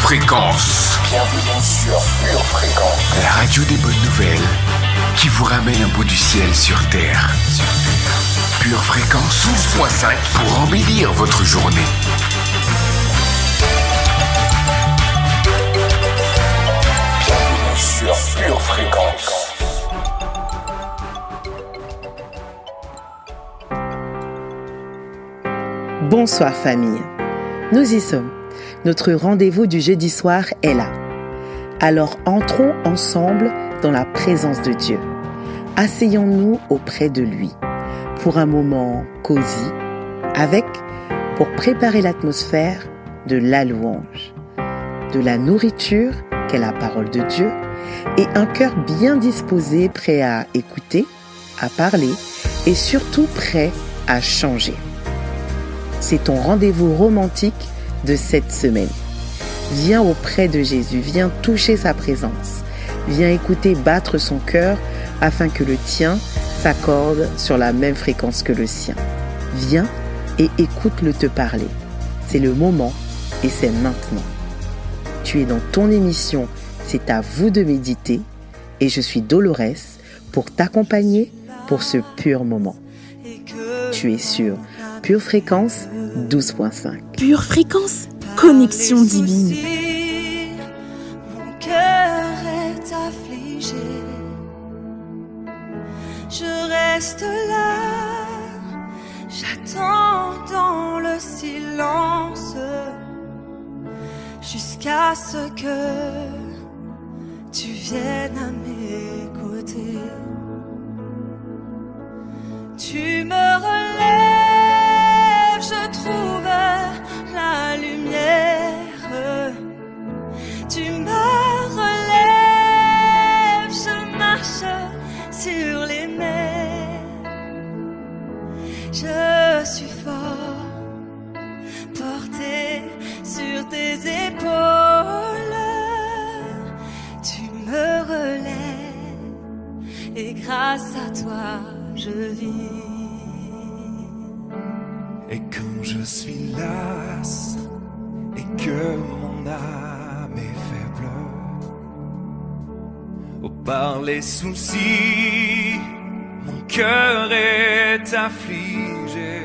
Fréquence. Bienvenue sur Pure Fréquence. La radio des bonnes nouvelles qui vous ramène un bout du ciel sur Terre. Pure Fréquence 12.5 pour embellir votre journée. Bienvenue sur Pure Fréquence. Bonsoir famille, nous y sommes. Notre rendez-vous du jeudi soir est là. Alors entrons ensemble dans la présence de Dieu. Asseyons-nous auprès de lui pour un moment cosy avec, pour préparer l'atmosphère, de la louange, de la nourriture qu'est la parole de Dieu et un cœur bien disposé, prêt à écouter, à parler et surtout prêt à changer. C'est ton rendez-vous romantique de cette semaine. Viens auprès de Jésus, viens toucher sa présence, viens écouter battre son cœur afin que le tien s'accorde sur la même fréquence que le sien. Viens et écoute-le te parler. C'est le moment et c'est maintenant. Tu es dans ton émission, c'est à vous de méditer et je suis Dolores pour t'accompagner pour ce pur moment. Tu es sur Pure Fréquence 12.5. Pure Fréquence, connexion divine. Mon cœur est affligé. Je reste là, j'attends dans le silence jusqu'à ce que tu viennes à mes côtés. Tu me relèves, je trouve la lumière. Tu me relèves, je marche sur les mers. Je suis fort, porté sur tes épaules. Tu me relèves, et grâce à toi, je vis. Et quand je suis lasse et que mon âme est faible, par les soucis, mon cœur est affligé.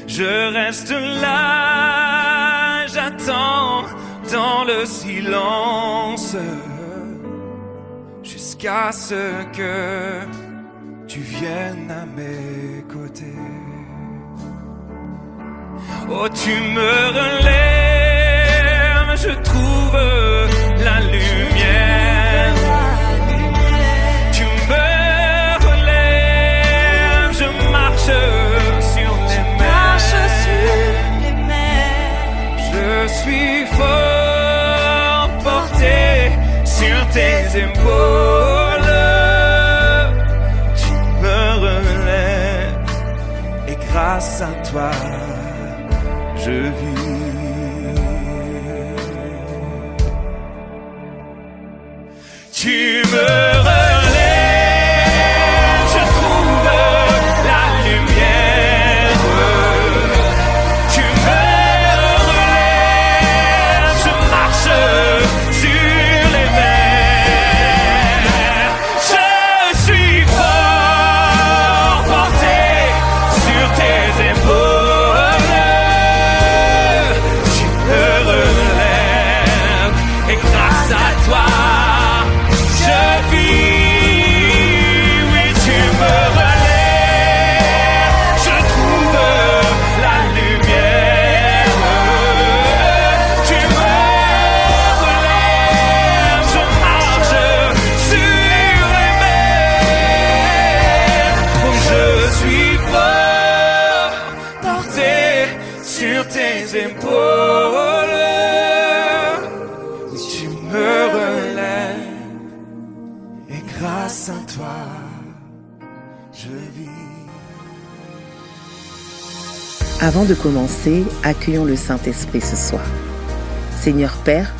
Je reste là, j'attends dans le silence jusqu'à ce que tu viennes à mes côtés. Oh, tu me relèves, je trouve la lumière. Tu me relèves, je marche sur les mers. Je suis fort, porté sur tes épaules. Tu me relèves, et grâce à toi, je vis. Tu me relèves, je trouve la lumière. Tu me relèves, je marche sur les mers. Je suis fort, porté sur tes épaules. Tu me relèves, et grâce à toi, je vis. Oui, tu me relèves, je trouve la lumière. Tu me relèves, je marche sur les mers. Oh, je suis fort, porté sur tes épaules. Tu me relèves, et grâce à toi, je vis. Avant de commencer, accueillons le Saint-Esprit ce soir. Seigneur Père,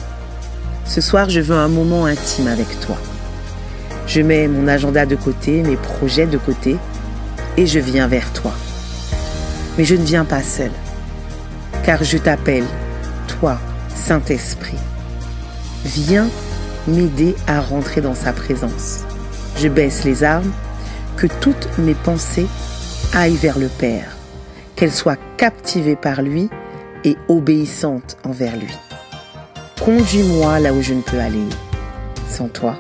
ce soir je veux un moment intime avec toi. Je mets mon agenda de côté, mes projets de côté, et je viens vers toi. Mais je ne viens pas seul, car je t'appelle, toi, Saint-Esprit, viens m'aider à rentrer dans sa présence. Je baisse les armes, que toutes mes pensées aillent vers le Père, qu'elles soient captivées par lui et obéissantes envers lui. Conduis-moi là où je ne peux aller sans toi.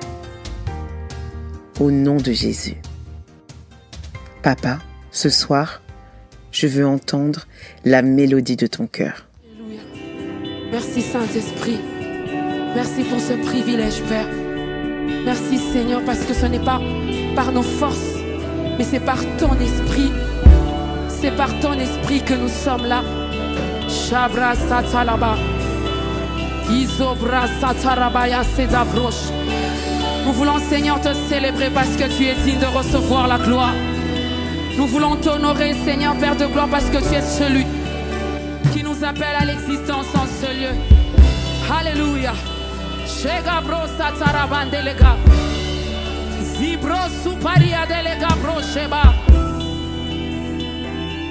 Au nom de Jésus. Papa, ce soir, je veux entendre la mélodie de ton cœur. Alléluia. Merci Saint-Esprit. Merci pour ce privilège, Père. Merci Seigneur, parce que ce n'est pas par nos forces, mais c'est par ton esprit. C'est par ton esprit que nous sommes là. Shabra satalaba. Izobra satarabaya sedabroche. Nous voulons, Seigneur, te célébrer parce que tu es digne de recevoir la gloire. Nous voulons t'honorer, Seigneur, Père de gloire, parce que tu es celui qui nous appelle à l'existence en ce lieu. Alléluia. Shegabro satarabandelega. Zibro suparia delega brocheba.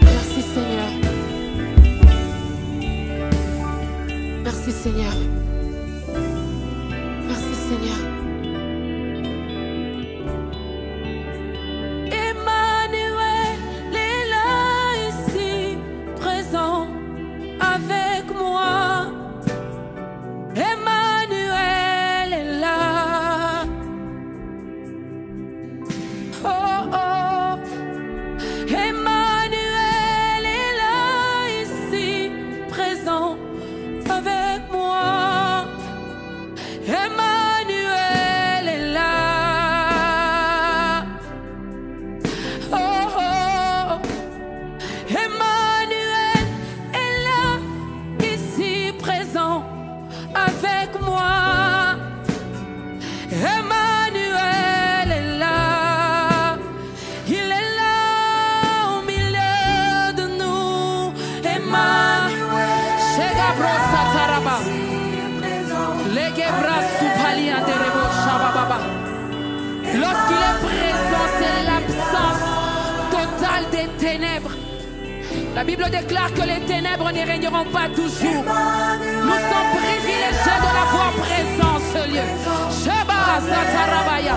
Merci, Seigneur. Merci, Seigneur. Merci, Seigneur. Lorsqu'il est présent, c'est l'absence totale des ténèbres. La Bible déclare que les ténèbres n'y régneront pas toujours. Nous sommes privilégiés de l'avoir présent, ce lieu. Sheba Satarabaya.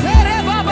Sereba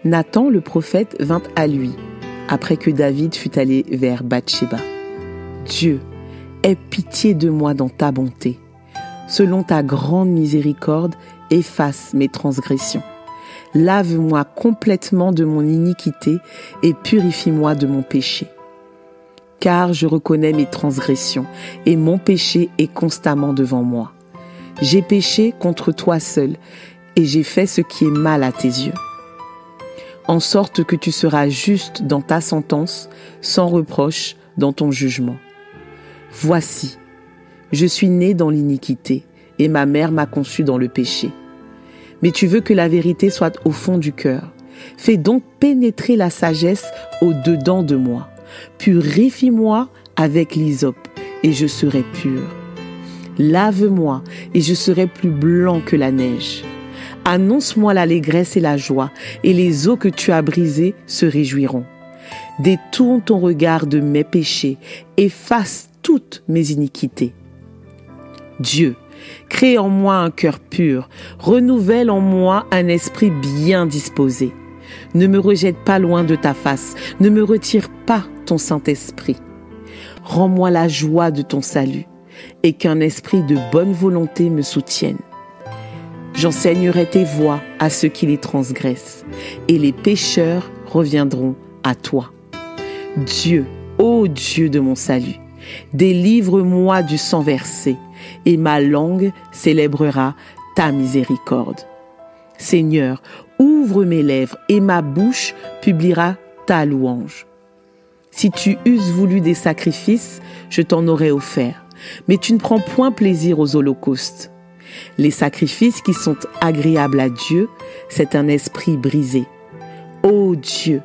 Nathan le prophète vint à lui, après que David fut allé vers Bathsheba. « Dieu, aie pitié de moi dans ta bonté. Selon ta grande miséricorde, efface mes transgressions. Lave-moi complètement de mon iniquité et purifie-moi de mon péché. Car je reconnais mes transgressions et mon péché est constamment devant moi. J'ai péché contre toi seul et j'ai fait ce qui est mal à tes yeux. En sorte que tu seras juste dans ta sentence, sans reproche dans ton jugement. Voici, je suis né dans l'iniquité et ma mère m'a conçu dans le péché. Mais tu veux que la vérité soit au fond du cœur. Fais donc pénétrer la sagesse au-dedans de moi. Purifie-moi avec l'hysope et je serai pur. Lave-moi et je serai plus blanc que la neige. Annonce-moi l'allégresse et la joie, et les eaux que tu as brisées se réjouiront. Détourne ton regard de mes péchés, efface toutes mes iniquités. Dieu, crée en moi un cœur pur, renouvelle en moi un esprit bien disposé. Ne me rejette pas loin de ta face, ne me retire pas ton Saint-Esprit. Rends-moi la joie de ton salut, et qu'un esprit de bonne volonté me soutienne. J'enseignerai tes voies à ceux qui les transgressent, et les pécheurs reviendront à toi. Dieu, ô Dieu de mon salut, délivre-moi du sang versé, et ma langue célébrera ta miséricorde. Seigneur, ouvre mes lèvres, et ma bouche publiera ta louange. Si tu eusses voulu des sacrifices, je t'en aurais offert, mais tu ne prends point plaisir aux holocaustes. Les sacrifices qui sont agréables à Dieu, c'est un esprit brisé. Ô Dieu,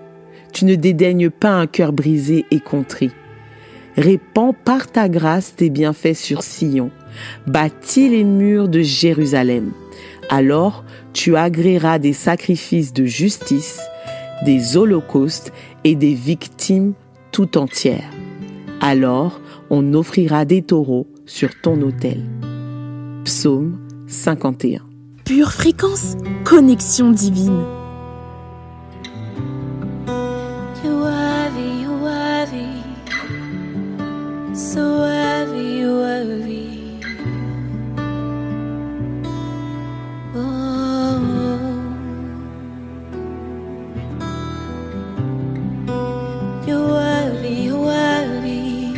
tu ne dédaignes pas un cœur brisé et contrit. Répands par ta grâce tes bienfaits sur Sion. Bâtis les murs de Jérusalem. Alors tu agréeras des sacrifices de justice, des holocaustes et des victimes tout entières. Alors on offrira des taureaux sur ton autel. Psaume 51. Pure fréquence, connexion divine. You're worthy, you're worthy. So worthy, you're worthy. Oh. You're worthy, you're worthy.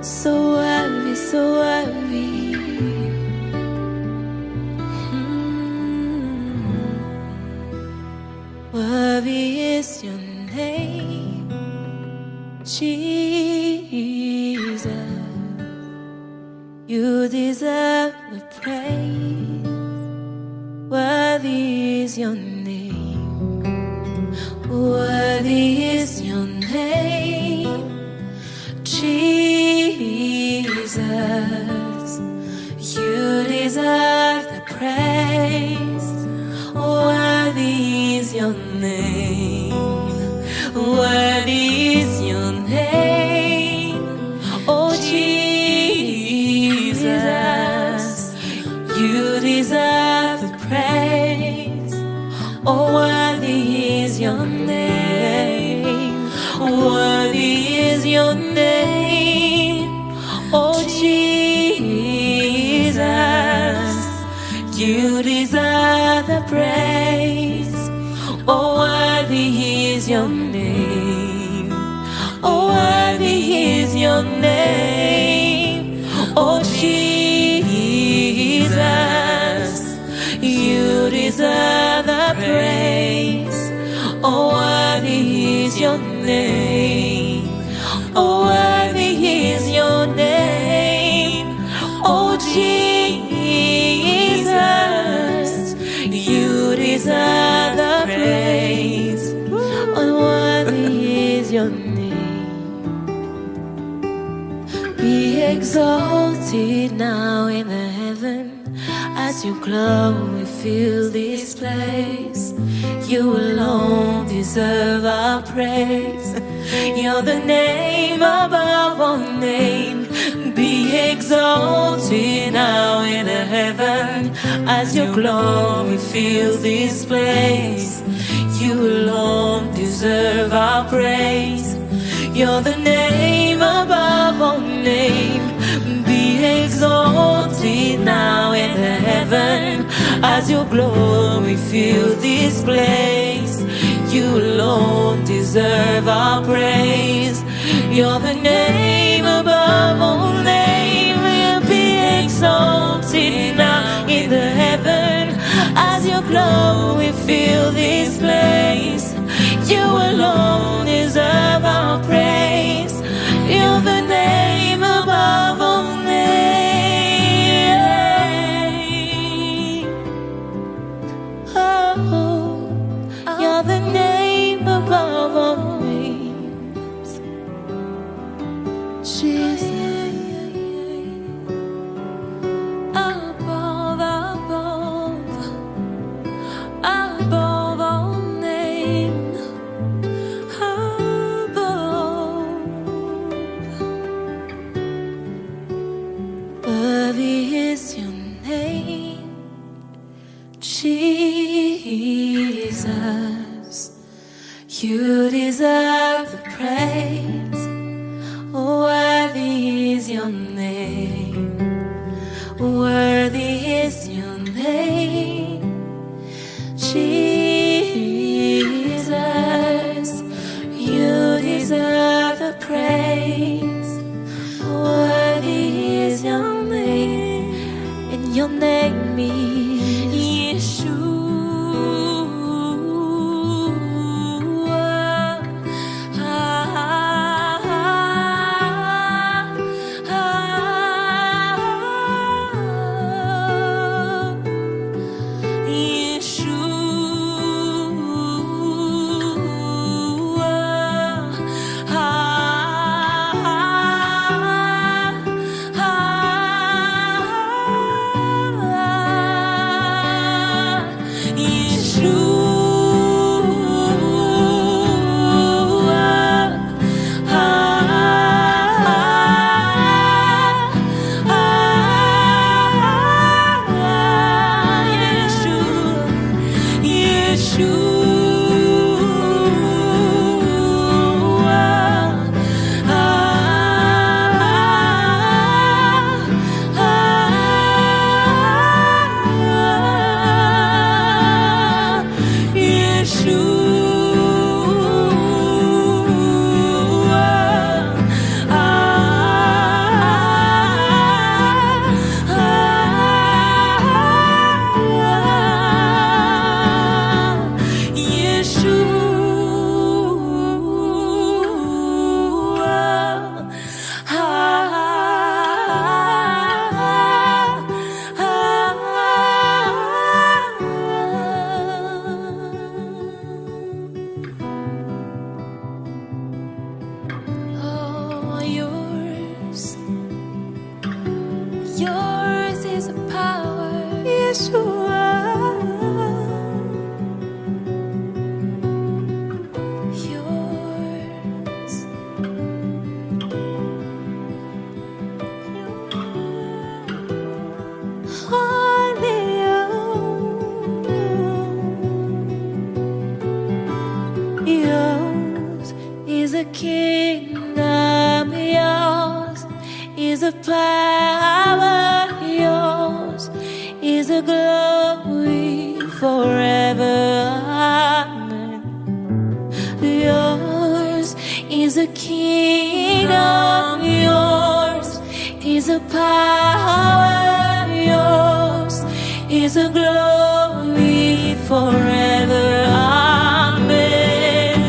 So worthy, so worthy. Worthy is your name, Jesus. You deserve the praise. Worthy is your name. Worthy is your name, Jesus. You deserve the praise. Worthy is your name. Worthy is your name. Oh Jesus, you deserve the praise. Oh, worthy is your name. Worthy is your name. Oh Jesus, you deserve the praise. Oh, worthy is your name. Oh, worthy is your name. Oh, Jesus, you deserve the praise. Oh, worthy is your name. Oh, worthy is your name. Oh, Jesus, you deserve the praise. Oh, worthy is your name. Be exalted now in the heaven as your glory fills this place. You alone deserve our praise. You're the name above all name. Be exalted now in the heaven as your glory fills this place. You alone deserve our praise. You're the name above all name. Be exalted now in the heaven as your glory fills this place. You alone deserve our praise. You're the name above all name. Be exalted now in the heaven as your glory fills this place. You alone deserve our praise. You're the name above all name. Oh, you're the name above all names. Jesus. Jesus, you deserve the praise. Worthy is your name. Worthy is your name. Jesus, you deserve the praise. Worthy is your name. And your name is Yeshua. Yours is the power, Yeshua. Yours. Only you. Yours is a kingdom. Yours is a power, yours is a glory forever. Amen. Yours is a kingdom, yours is a power, yours is a glory forever. Amen.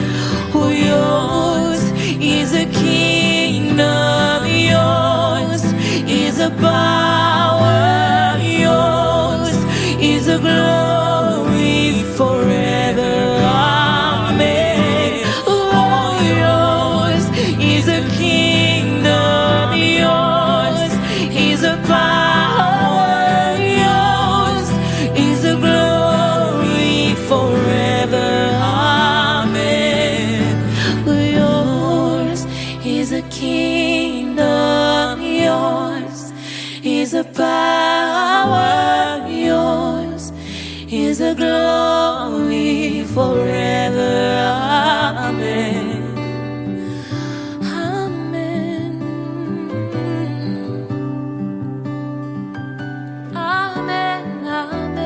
Oh, yours is a kingdom, yours is a power, yours is a glory forever. Amen. Oh, yours is a kingdom, yours is a power, yours is a glory forever. Amen. Yours is a kingdom, yours is a power, yours is a glory forever. Amen. Amen. Amen. Amen.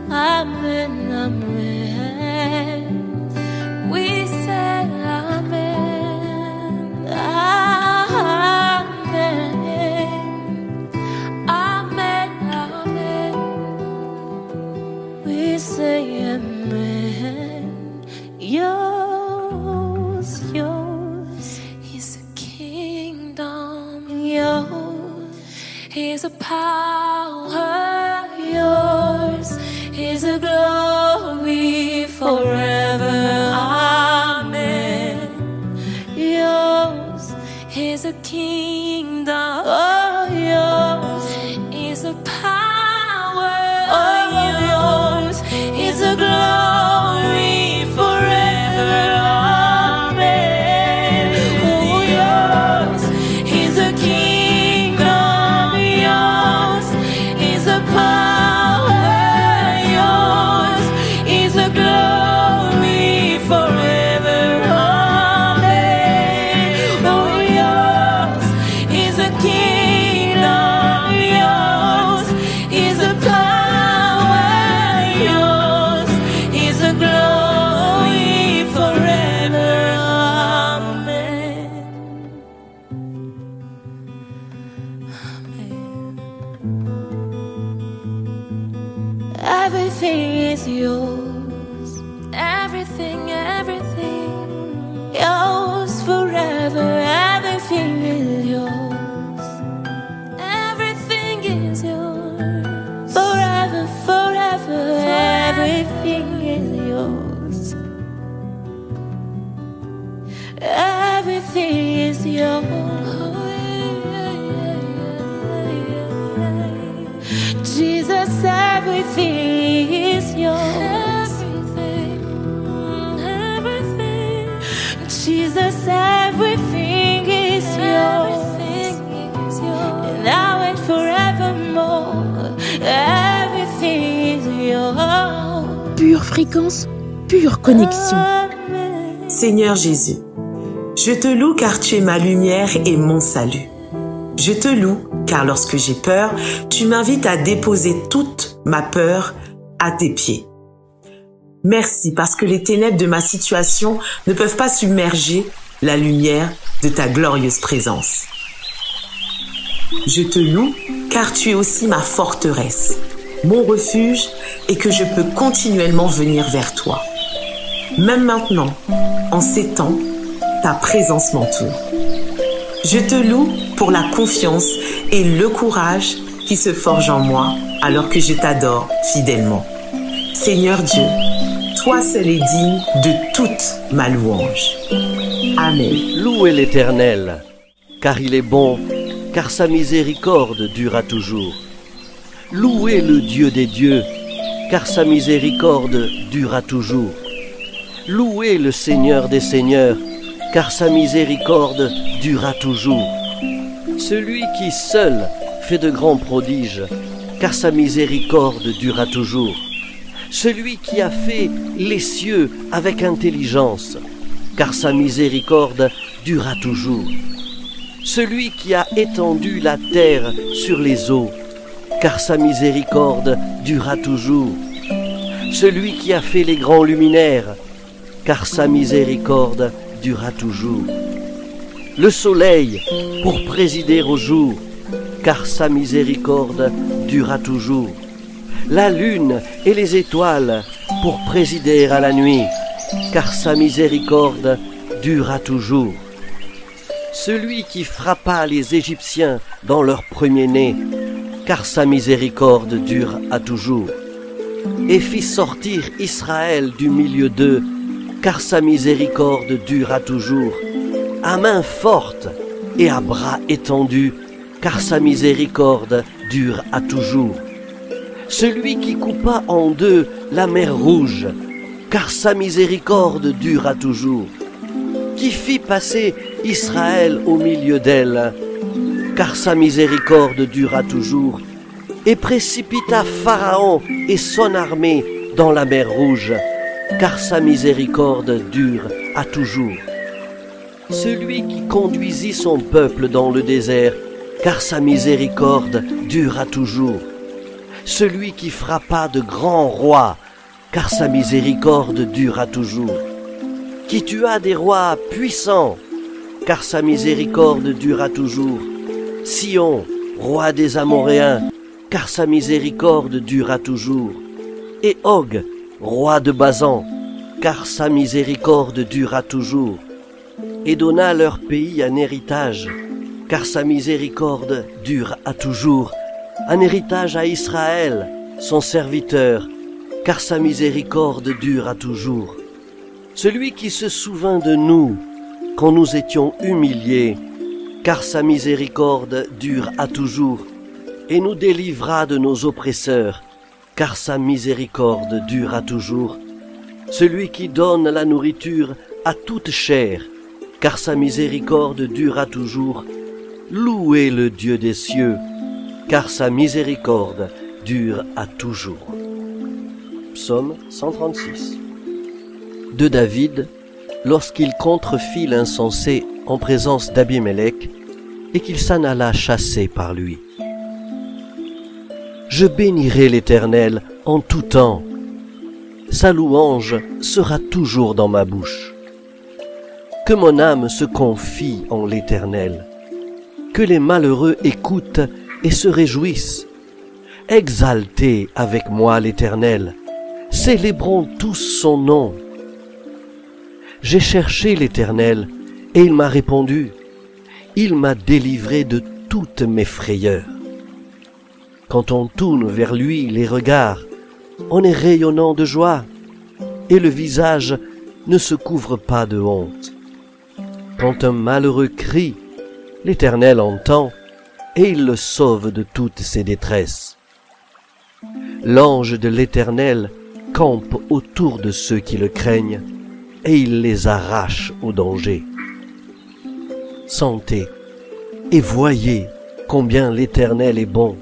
Amen. Amen. We say amen. Amen. Amen. Amen. We say amen. Yours, yours is the kingdom. Yours is the power. Yours is the glory forever. Amen. Yours is the kingdom. Oh, yours is the power. Oh, yours is the glory forever. Amen. Oh, yours is the kingdom. Yours is the power. Yours is the glory forever. Amen. Oh, yours is the kingdom. Yours is the power. Yours is the glory forever. Amen. Everything is yours. Everything, everything. Yours forever. Everything is yours. Everything is yours. Forever, forever. Everything is yours. Everything is yours. Jesus, everything is yours. Everything, everything. Jesus, everything is yours. Everything is yours. Now and forevermore, everything is yours. Pure fréquence, pure connexion. Seigneur Jésus, je te loue car tu es ma lumière et mon salut. Je te loue car lorsque j'ai peur, tu m'invites à déposer toute ma peur à tes pieds. Merci parce que les ténèbres de ma situation ne peuvent pas submerger la lumière de ta glorieuse présence. Je te loue car tu es aussi ma forteresse, mon refuge et que je peux continuellement venir vers toi. Même maintenant, en ces temps, ta présence m'entoure. Je te loue pour la confiance et le courage qui se forgent en moi alors que je t'adore fidèlement. Seigneur Dieu, toi seul est digne de toute ma louange. Amen. Louez l'Éternel, car il est bon, car sa miséricorde durera toujours. Louez le Dieu des dieux, car sa miséricorde durera toujours. Louez le Seigneur des seigneurs, car sa miséricorde durera toujours. Celui qui seul fait de grands prodiges, car sa miséricorde durera toujours. Celui qui a fait les cieux avec intelligence, car sa miséricorde durera toujours. Celui qui a étendu la terre sur les eaux, car sa miséricorde durera toujours. Celui qui a fait les grands luminaires, car sa miséricorde durera toujours. Le soleil pour présider au jour, car sa miséricorde durera toujours. La lune et les étoiles pour présider à la nuit, car sa miséricorde durera toujours. Celui qui frappa les Égyptiens dans leur premier-né, car sa miséricorde dure à toujours. Et fit sortir Israël du milieu d'eux, car sa miséricorde dure à toujours. À main forte et à bras étendus, car sa miséricorde dure à toujours. Celui qui coupa en deux la mer rouge, car sa miséricorde dure à toujours. Qui fit passer Israël au milieu d'elle, car sa miséricorde dure à toujours. Et précipita Pharaon et son armée dans la mer Rouge, car sa miséricorde dure à toujours. Celui qui conduisit son peuple dans le désert, car sa miséricorde dure à toujours. Celui qui frappa de grands rois, car sa miséricorde dure à toujours. Qui tua des rois puissants, car sa miséricorde dure à toujours. Sion, roi des Amoréens, car sa miséricorde dure à toujours. Et Og, roi de Basan, car sa miséricorde dure à toujours. Et donna leur pays un héritage, car sa miséricorde dure à toujours. Un héritage à Israël, son serviteur, car sa miséricorde dure à toujours. Celui qui se souvint de nous, quand nous étions humiliés, car sa miséricorde dure à toujours, et nous délivra de nos oppresseurs, car sa miséricorde dure à toujours. Celui qui donne la nourriture à toute chair, car sa miséricorde dure à toujours. Louez le Dieu des cieux, car sa miséricorde dure à toujours. Psaume 136. De David, lorsqu'il contrefit l'insensé en présence d'Abimélec, et qu'il s'en alla chasser par lui. Je bénirai l'Éternel en tout temps. Sa louange sera toujours dans ma bouche. Que mon âme se confie en l'Éternel. Que les malheureux écoutent et se réjouissent. Exaltez avec moi l'Éternel. Célébrons tous son nom. J'ai cherché l'Éternel, et il m'a répondu. Il m'a délivré de toutes mes frayeurs. Quand on tourne vers lui les regards, on est rayonnant de joie, et le visage ne se couvre pas de honte. Quand un malheureux crie, l'Éternel entend, et il le sauve de toutes ses détresses. L'ange de l'Éternel campe autour de ceux qui le craignent, et il les arrache au danger. Sentez et voyez combien l'Éternel est bon.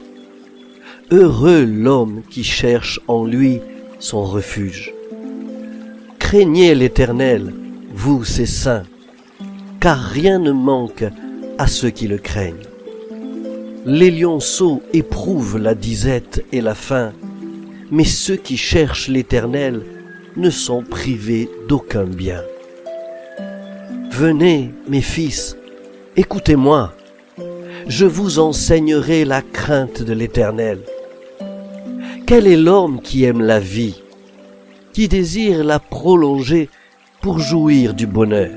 Heureux l'homme qui cherche en lui son refuge. Craignez l'Éternel, vous ses saints, car rien ne manque à ceux qui le craignent. Les lionceaux éprouvent la disette et la faim, mais ceux qui cherchent l'Éternel ne sont privés d'aucun bien. Venez, mes fils, écoutez-moi, je vous enseignerai la crainte de l'Éternel. Quel est l'homme qui aime la vie, qui désire la prolonger pour jouir du bonheur?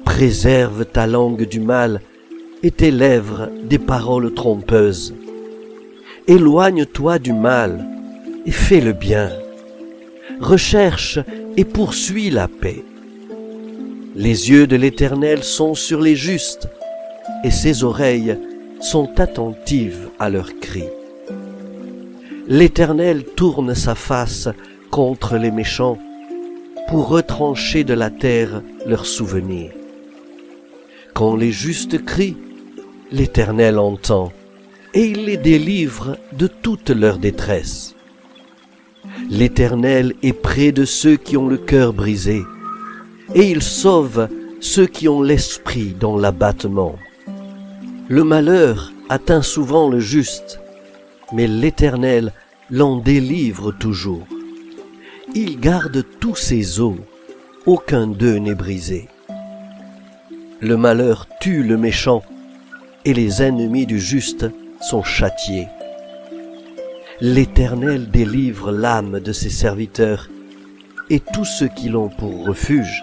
Préserve ta langue du mal et tes lèvres des paroles trompeuses. Éloigne-toi du mal et fais le bien. Recherche et poursuis la paix. Les yeux de l'Éternel sont sur les justes, et ses oreilles sont attentives à leurs cris. L'Éternel tourne sa face contre les méchants pour retrancher de la terre leurs souvenirs. Quand les justes crient, l'Éternel entend, et il les délivre de toute leur détresse. L'Éternel est près de ceux qui ont le cœur brisé, et il sauve ceux qui ont l'esprit dans l'abattement. Le malheur atteint souvent le juste, mais l'Éternel l'en délivre toujours. Il garde tous ses os, aucun d'eux n'est brisé. Le malheur tue le méchant, et les ennemis du juste sont châtiés. L'Éternel délivre l'âme de ses serviteurs, et tous ceux qui l'ont pour refuge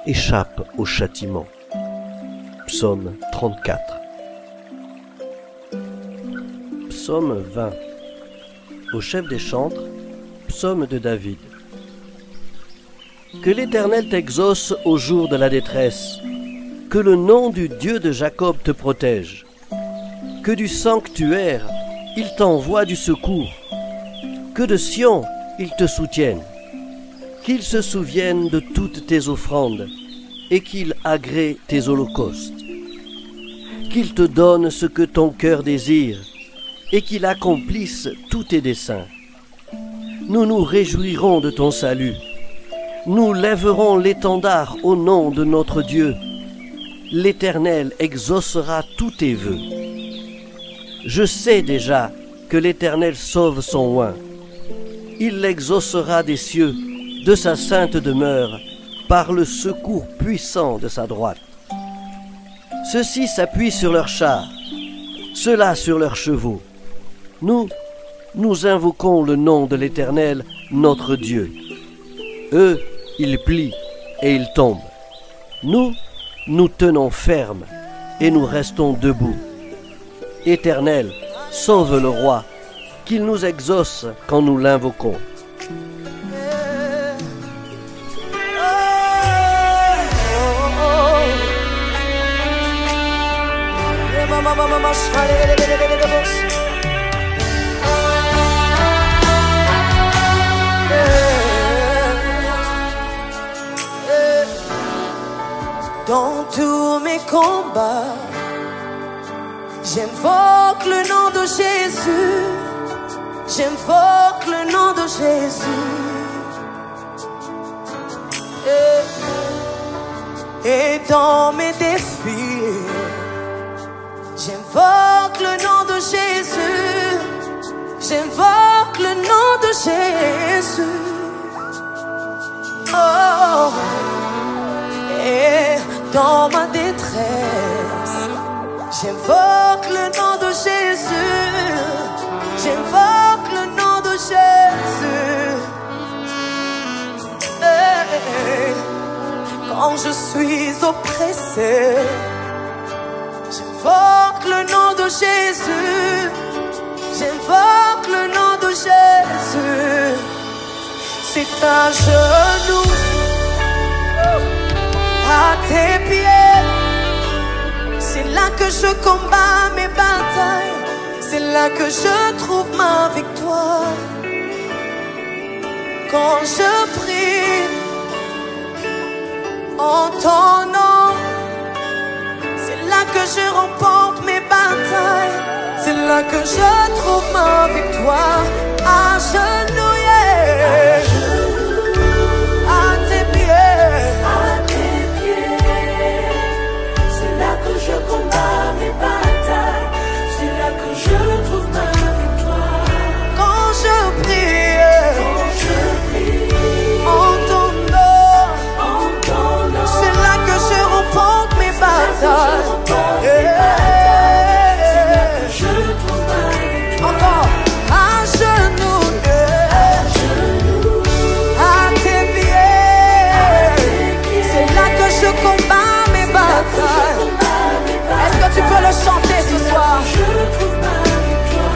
échappent au châtiment. Psaume 34. Psaume 20. Au chef des chantres, psaume de David. Que l'Éternel t'exauce au jour de la détresse, que le nom du Dieu de Jacob te protège, que du sanctuaire il t'envoie du secours, que de Sion il te soutienne, qu'il se souvienne de toutes tes offrandes et qu'il agrée tes holocaustes, qu'il te donne ce que ton cœur désire et qu'il accomplisse tous tes desseins. nous nous réjouirons de ton salut. Nous lèverons l'étendard au nom de notre Dieu. L'Éternel exaucera tous tes vœux. Je sais déjà que l'Éternel sauve son oint. Il l'exaucera des cieux, de sa sainte demeure, par le secours puissant de sa droite. Ceux-ci s'appuient sur leurs chars, ceux-là sur leurs chevaux. Nous invoquons le nom de l'Éternel, notre Dieu. Eux, ils plient et ils tombent. Nous tenons ferme et nous restons debout. Éternel, sauve le roi, qu'il nous exauce quand nous l'invoquons. Dans tous mes combats, j'invoque le nom de Jésus. J'invoque le nom de Jésus. Et dans mes défis, j'invoque le nom de Jésus. J'invoque le nom de Jésus. Oh. Et dans ma détresse, j'invoque le nom de Jésus. J'invoque le nom de Jésus. Et quand je suis oppressé, j'invoque le nom de Jésus. J'invoque le nom de Jésus. C'est à genoux, à tes pieds. C'est là que je combats mes batailles. C'est là que je trouve ma victoire. Quand je prie en ton nom, c'est là que je remporte mes batailles. C'est là que je trouve ma victoire. Agenouillé à tes pieds. C'est là que je combats mes batailles. C'est là que je trouve ma victoire. Quand je prie en ton nom, c'est là que je remporte mes batailles. Encore à genoux, à tes pieds. C'est là que je combats mes batailles. Est-ce que tu peux le chanter ce soir?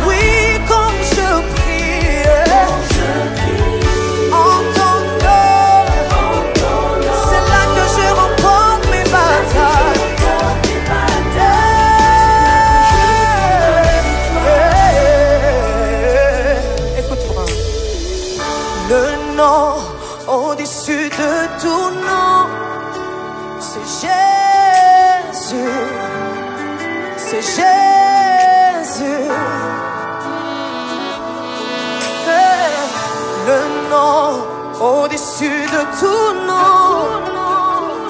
Oui, quand je prie en ton nom, c'est là que je remporte mes batailles. Écoute-moi. Le nom au-dessus de tout nom, c'est Jésus. C'est Jésus. Le nom au-dessus de tout nom,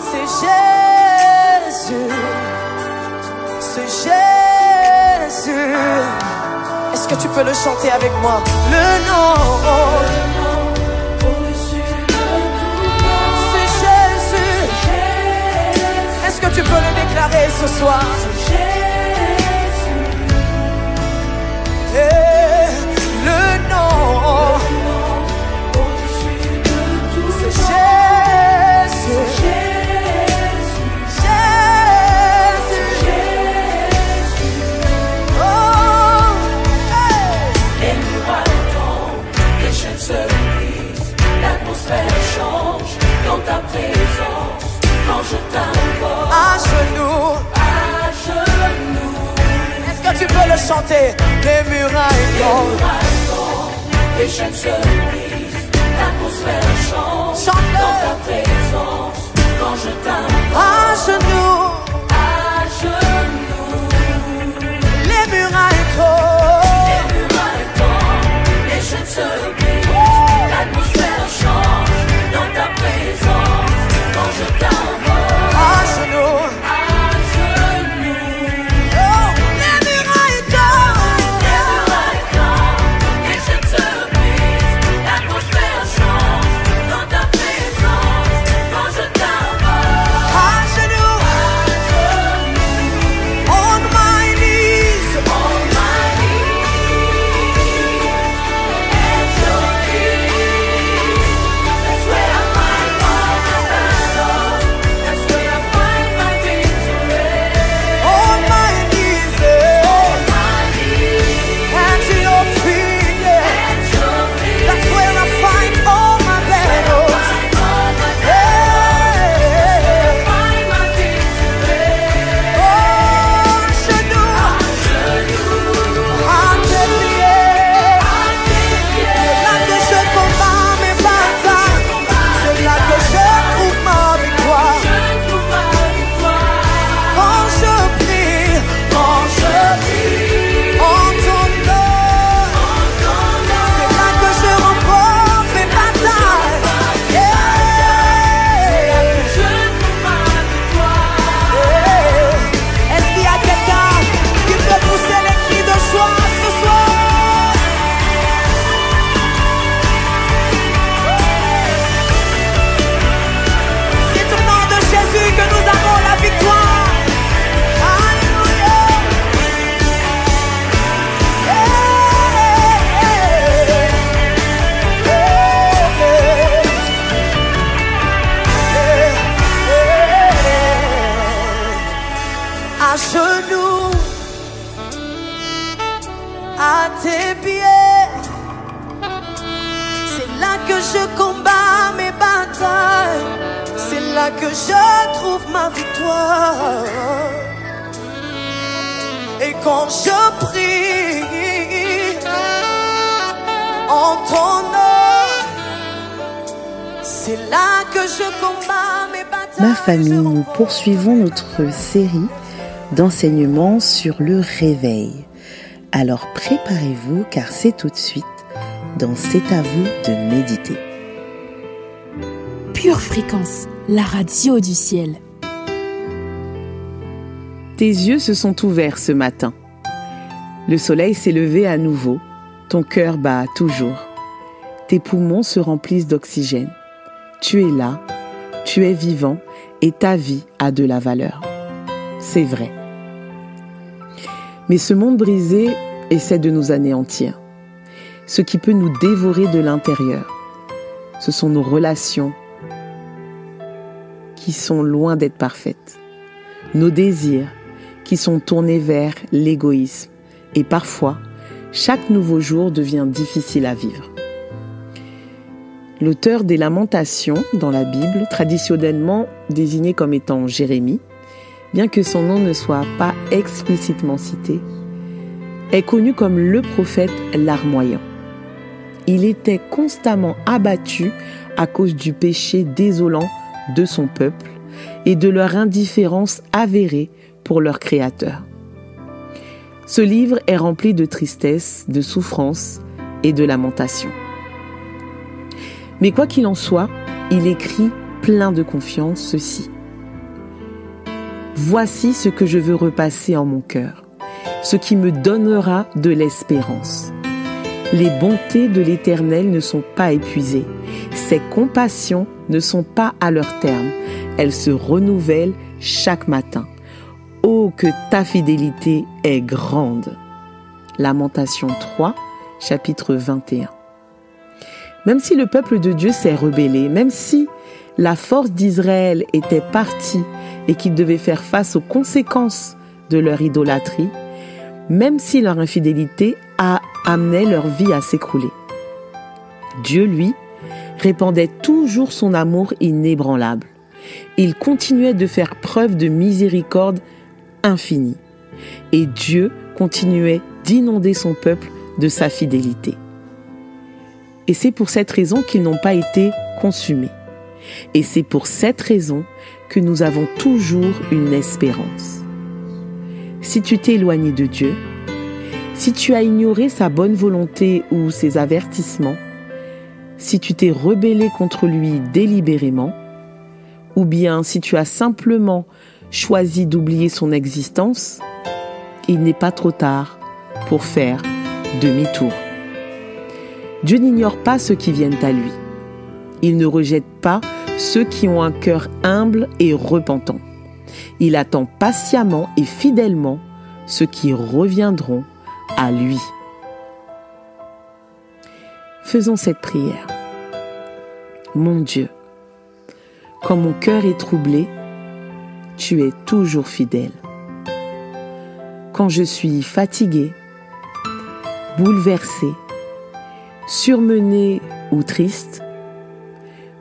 c'est Jésus. C'est Jésus. Est-ce que tu peux le chanter avec moi? Le nom au-dessus de tout nom, c'est Jésus. Est-ce que tu peux le déclarer ce soir? Le nom au-dessus de tout, c'est Jésus. Jésus. Oh, hey. Les murailles tombent, les chaînes se brisent, l'atmosphère change dans ta présence. Quand je t'invoque à genoux, est-ce que tu peux le chanter? Les murailles tombent, les chaînes se brisent, l'atmosphère change dans ta présence. Quand je t'invoque à genoux, les murailles tombent, les chaînes se brisent, à tes pieds. C'est là que je combats mes batailles. C'est là que je trouve ma victoire. Et quand je prie en ton nom, c'est là que je combats mes batailles. Ma famille, nous poursuivons notre série d'enseignements sur le réveil. Alors préparez-vous car c'est tout de suite dans C'est à vous de méditer. Pure Fréquence, la radio du ciel. Tes yeux se sont ouverts ce matin. Le soleil s'est levé à nouveau. Ton cœur bat toujours. Tes poumons se remplissent d'oxygène. Tu es là, tu es vivant et ta vie a de la valeur. C'est vrai. Mais ce monde brisé essaie de nous anéantir. Ce qui peut nous dévorer de l'intérieur, ce sont nos relations qui sont loin d'être parfaites. Nos désirs qui sont tournés vers l'égoïsme. Et parfois, chaque nouveau jour devient difficile à vivre. L'auteur des Lamentations dans la Bible, traditionnellement désigné comme étant Jérémie, bien que son nom ne soit pas explicitement cité, est connu comme le prophète larmoyant. Il était constamment abattu à cause du péché désolant de son peuple et de leur indifférence avérée pour leur Créateur. Ce livre est rempli de tristesse, de souffrance et de lamentation. Mais quoi qu'il en soit, il écrit plein de confiance ceci. Voici ce que je veux repasser en mon cœur, ce qui me donnera de l'espérance. Les bontés de l'Éternel ne sont pas épuisées, ses compassions ne sont pas à leur terme, elles se renouvellent chaque matin. Oh, que ta fidélité est grande. Lamentation 3, chapitre 21. Même si le peuple de Dieu s'est rebellé, même si la force d'Israël était partie et qu'ils devaient faire face aux conséquences de leur idolâtrie, même si leur infidélité a amené leur vie à s'écrouler, Dieu, lui, répandait toujours son amour inébranlable. Il continuait de faire preuve de miséricorde infinie. Et Dieu continuait d'inonder son peuple de sa fidélité. Et c'est pour cette raison qu'ils n'ont pas été consumés. Et c'est pour cette raison que nous avons toujours une espérance. Si tu t'es éloigné de Dieu, si tu as ignoré sa bonne volonté ou ses avertissements, si tu t'es rebellé contre lui délibérément, ou bien si tu as simplement choisi d'oublier son existence, il n'est pas trop tard pour faire demi-tour. Dieu n'ignore pas ceux qui viennent à lui. Il ne rejette pas ceux qui ont un cœur humble et repentant. Il attend patiemment et fidèlement ceux qui reviendront à lui. Faisons cette prière. Mon Dieu, quand mon cœur est troublé, tu es toujours fidèle. Quand je suis fatigué, bouleversé, surmené ou triste,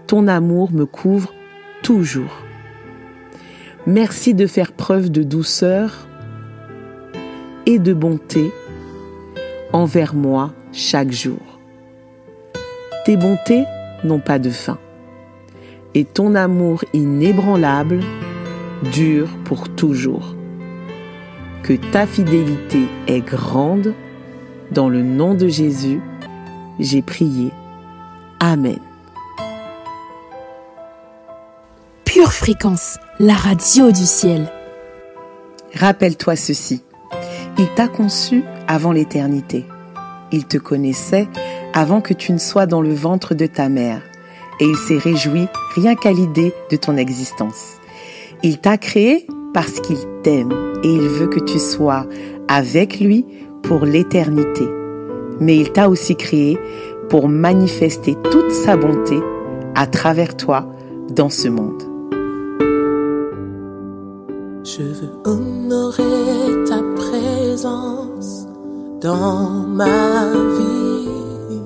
ton amour me couvre toujours. Merci de faire preuve de douceur et de bonté envers moi chaque jour. Tes bontés n'ont pas de fin et ton amour inébranlable dure pour toujours. Que ta fidélité est grande. Dans le nom de Jésus, j'ai prié. Amen. Pure Fréquence, la radio du ciel. Rappelle-toi ceci. Il t'a conçu avant l'éternité. Il te connaissait avant que tu ne sois dans le ventre de ta mère. Et il s'est réjoui rien qu'à l'idée de ton existence. Il t'a créé parce qu'il t'aime et il veut que tu sois avec lui pour l'éternité. Mais il t'a aussi créé pour manifester toute sa bonté à travers toi dans ce monde. Je veux honorer ta présence dans ma vie.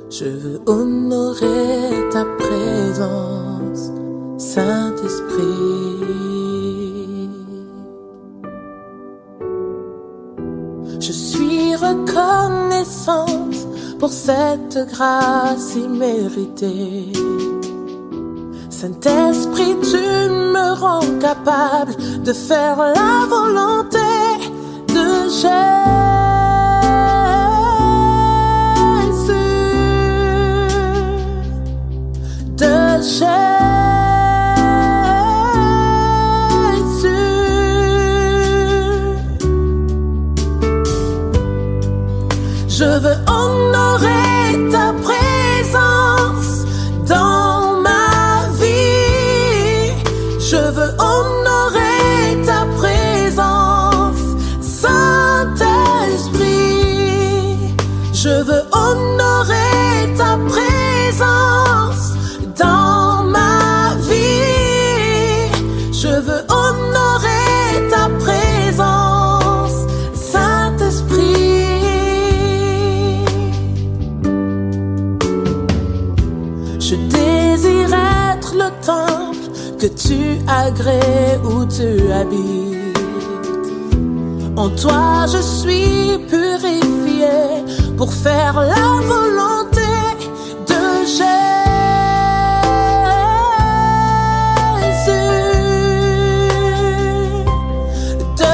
Je veux honorer ta présence, Saint-Esprit. Je suis reconnaissante pour cette grâce imméritée. Saint-Esprit, tu me rends capable de faire la volonté de Jésus. De Jésus. Je veux honorer ta présence dans ma vie. Je veux honorer ta présence, Saint-Esprit. Je veux honorer ta présence dans ma vie. Je veux honorer ta présence, Saint-Esprit. Je désire être le temple que tu agrées où tu habites. En toi je suis purifié pour faire la volonté de Jésus. De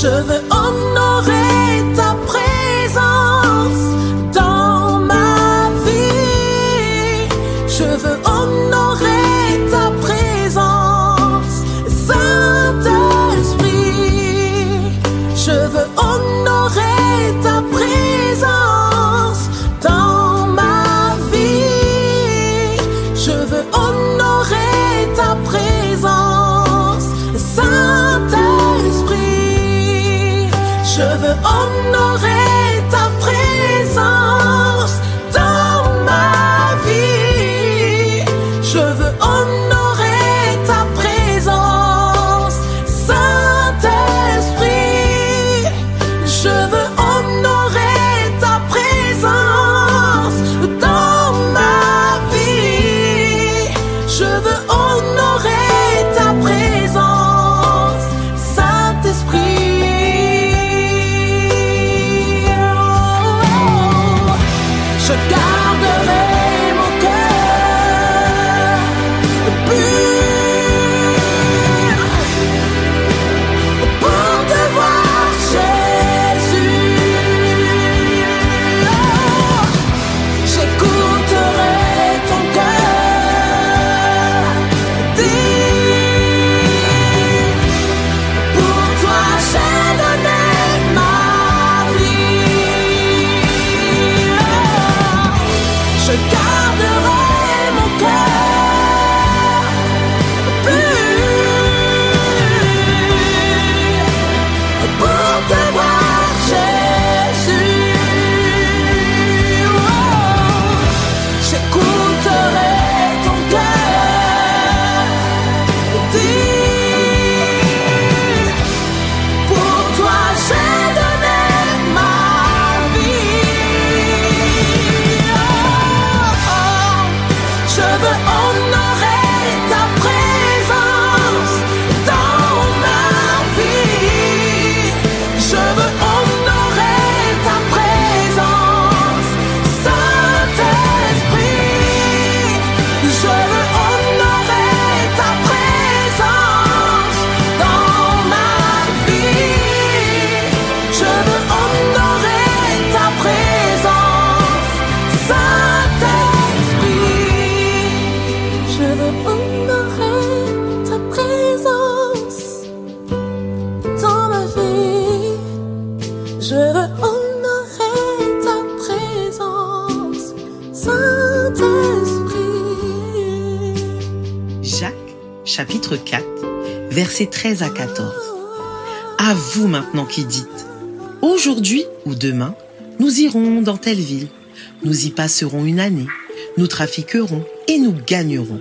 Je veux honorer ta présence dans ma vie. Je veux honorer ta présence, Saint-Esprit. Je veux honorer ta présence dans ma vie. Je veux honorer ta présence, Saint-Esprit. Je veux honorer ta présence dans ma vie. Je veux honorer ta présence, Saint-Esprit. Je veux honorer ta présence dans ma vie. Je veux honorer ta présence, Saint-Esprit. Je garderai mon cœur pur pour te voir, Jésus. J'écouterai ton cœur dire, pour toi j'ai donné ma vie. Je garderai mon cœur pur pour te voir, Jésus. J'écouterai ton cœur dire, pour toi j'ai donné ma vie. Je veux honorer ta présence dans ma vie. Je veux honorer ta présence, Saint-Esprit. Je veux honorer ta présence dans ma vie. Je veux honorer ta présence, Saint-Esprit. Je veux honorer ta présence dans ma vie. Je veux honorer ta présence, Saint-Esprit. Jacques, chapitre 4, versets 13 à 14. À vous maintenant qui dites, aujourd'hui ou demain, nous irons dans telle ville, nous y passerons une année, nous trafiquerons, et nous gagnerons.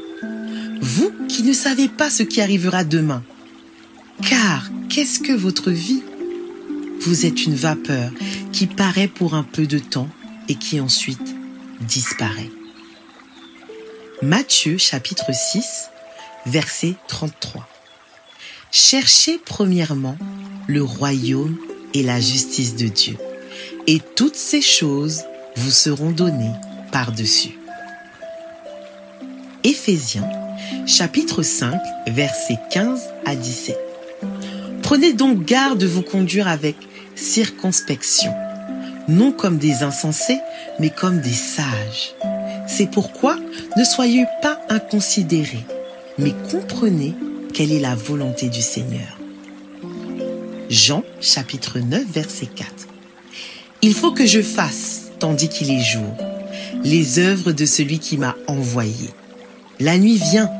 Vous qui ne savez pas ce qui arrivera demain. Car qu'est-ce que votre vie? Vous êtes une vapeur qui paraît pour un peu de temps et qui ensuite disparaît. Matthieu chapitre 6, verset 33. Cherchez premièrement le royaume et la justice de Dieu, et toutes ces choses vous seront données par-dessus. Éphésiens chapitre 5, versets 15 à 17. Prenez donc garde de vous conduire avec circonspection, non comme des insensés, mais comme des sages. C'est pourquoi ne soyez pas inconsidérés, mais comprenez quelle est la volonté du Seigneur. Jean chapitre 9, verset 4. Il faut que je fasse, tandis qu'il est jour, les œuvres de celui qui m'a envoyé. La nuit vient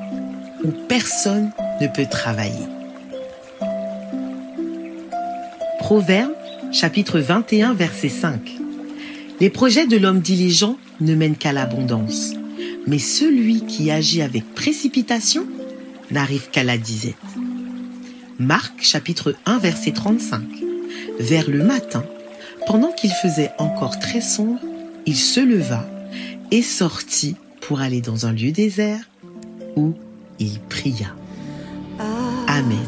où personne ne peut travailler. Proverbe chapitre 21, verset 5. Les projets de l'homme diligent ne mènent qu'à l'abondance, mais celui qui agit avec précipitation n'arrive qu'à la disette. Marc chapitre 1, verset 35. Vers le matin, pendant qu'il faisait encore très sombre, il se leva et sortit pour aller dans un lieu désert où il pria. Amen.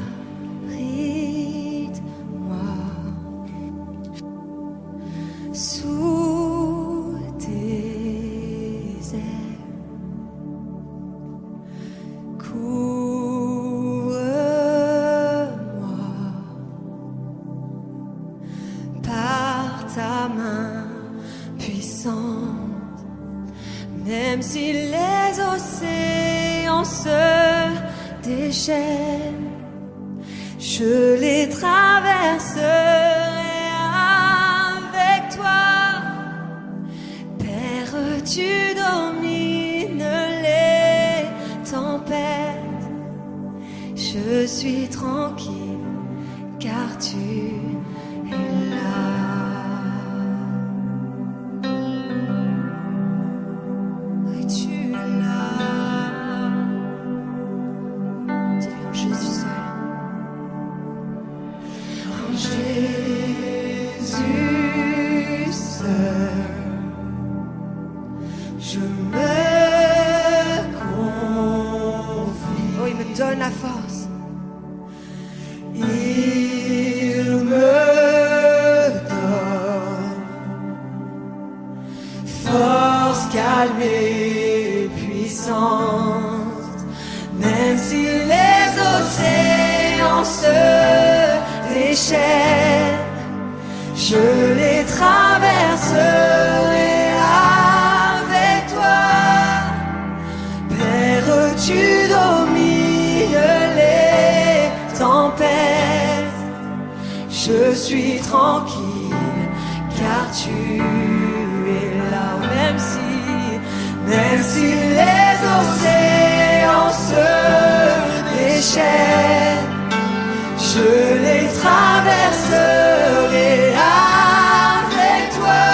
Sous tes ailes, couvre-moi par ta main puissante, même si les océans se déchaînent, je les traverserai. Tu domines les tempêtes, je suis tranquille car tu es là. Oui, tu es là. Dis-lui en Jésus seul. En Jésus seul. Je me confie. Oh, il me donne la force. Il me donne force, calme et puissance. Même si les océans se déchaînent, je les traverserai. Tu domines les tempêtes, je suis tranquille car tu es là. Même si les océans se déchaînent, je les traverserai avec toi.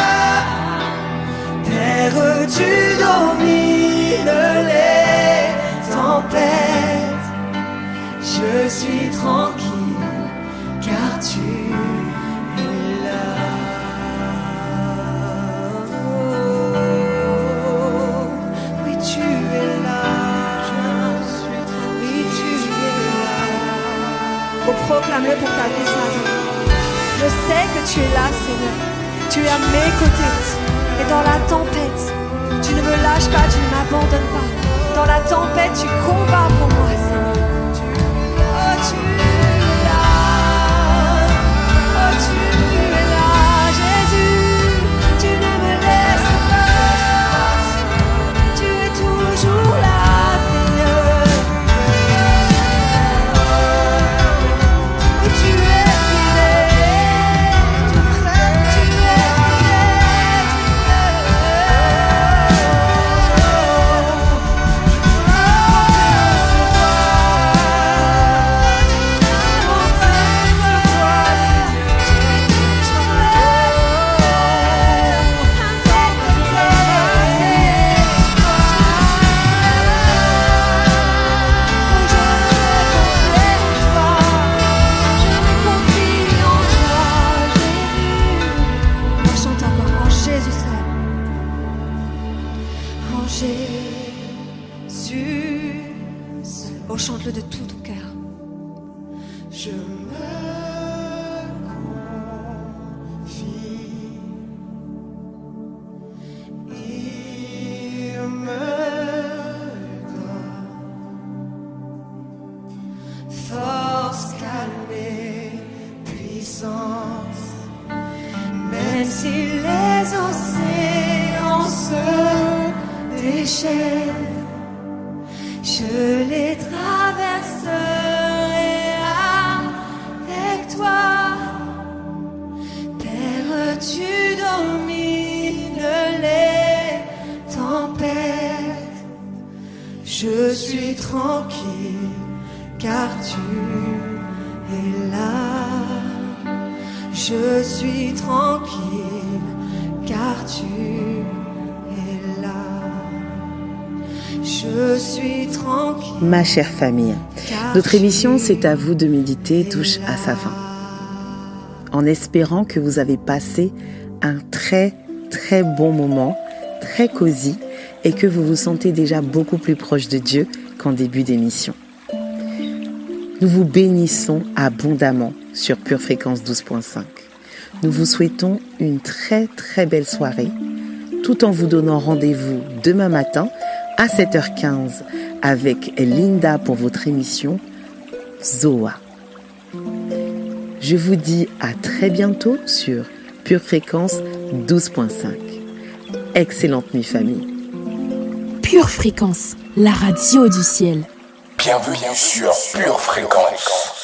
Père, tu domines les tempête, je suis tranquille car tu es là. Oh, oui, tu es là. Oui, tu es là. Oh, proclame-le pour ta vie ce matin. Je sais que tu es là, Seigneur. Tu es à mes côtés. Et dans la tempête, tu ne me lâches pas, tu ne m'abandonnes pas. Dans la tempête, tu combats pour moi, Seigneur. Oh, tu es là. Oh, tu es là, Jésus. Tu ne me laisses pas. Tu es toujours là, Seigneur. Et tu es fidèle. Tu es fidèle. Oh, Oh, chante-le de tout ton cœur. Je me confie, il me donne force, calme et puissance, Même si les océans se déchaînent, je les traverserai avec toi. Père, tu domines les tempêtes. Je suis tranquille car tu es là. Je suis tranquille car tu es là. Je suis tranquille. Ma chère famille, notre émission C'est à vous de méditer touche à sa fin. En espérant que vous avez passé un très très bon moment, très cosy, et que vous vous sentez déjà beaucoup plus proche de Dieu qu'en début d'émission. Nous vous bénissons abondamment sur Pure Fréquence 12.5. Nous vous souhaitons une très très belle soirée, tout en vous donnant rendez-vous demain matin à 7h15 avec Linda pour votre émission Zoa. Je vous dis à très bientôt sur Pure Fréquence 12.5. Excellente nuit famille. Pure Fréquence, la radio du ciel. Bienvenue sur Pure Fréquence.